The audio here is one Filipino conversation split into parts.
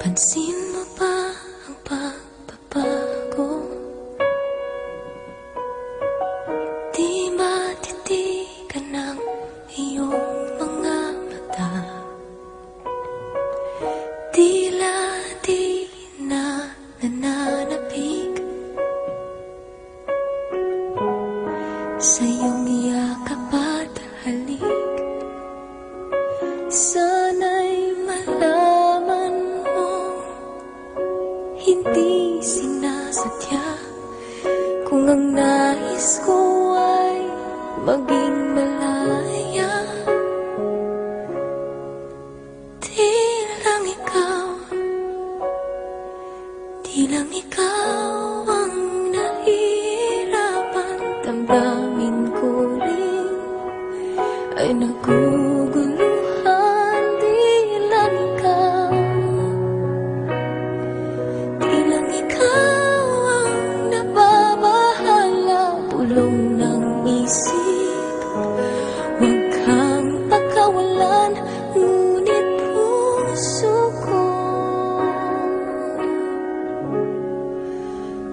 Pansin mo ba ang pagbabago? Di matitigan ng iyong mga mata. Tila di na nananapig sa iyong yakap at halik. Sana'y malaman mong hindi sinasadya, kung ang nais ko ay maging malaya. Di lang ikaw ang nahihirapan. Damdamin ko rin ay naguguluhan. Di lang ikaw ang nababahala. Pulong ng isip, huwag kang pakawalan. Ngunit puso ko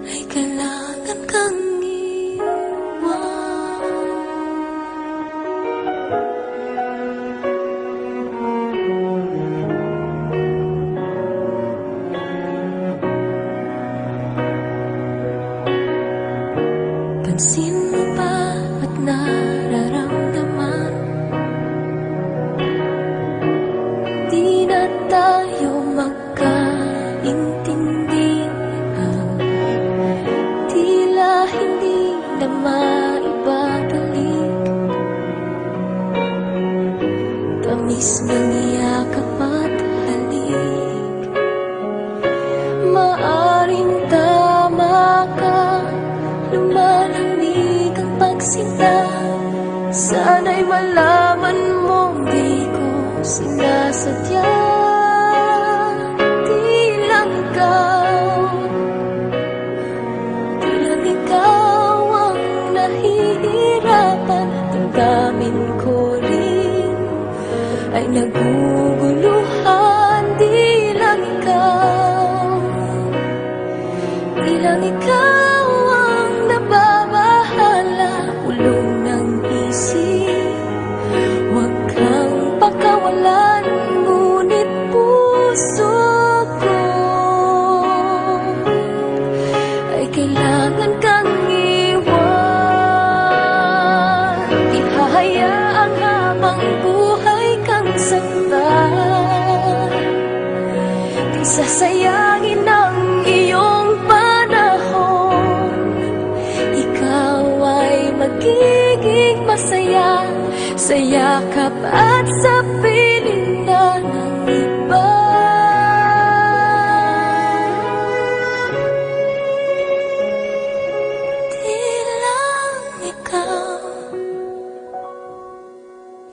ay kailangan kang iwan. Pansin mo ba at nararamdaman? Di na tayo magkaintindihan. Tila hindi na maibabalik tamis ng yakap at halik. Maaring tama ka, lumalamig ang pagsinta. Sana'y malaman mong di ko sinasadya. Di lang ikaw ang nahihirapan. Damdamin ko rin ay naguguluhan. Di lang ikaw ang nababahala. Ulong ng isip, huwag kang pakawalan. Ngunit puso ko ay kailangan kang iwan. Di hahayaang habang buhay kang saktan. Di sasayangin ang iyong panahon. Ikaw ay magiging masaya sa yakap at sa piling na ng iba.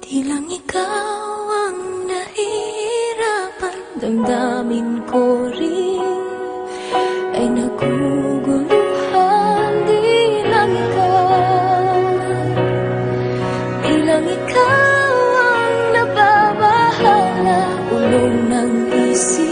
Di lang ikaw ang nahihirapan. Damdamin ko rin ay naguguluhan. Di lang ikaw ang nababahala. Ulong ng isip,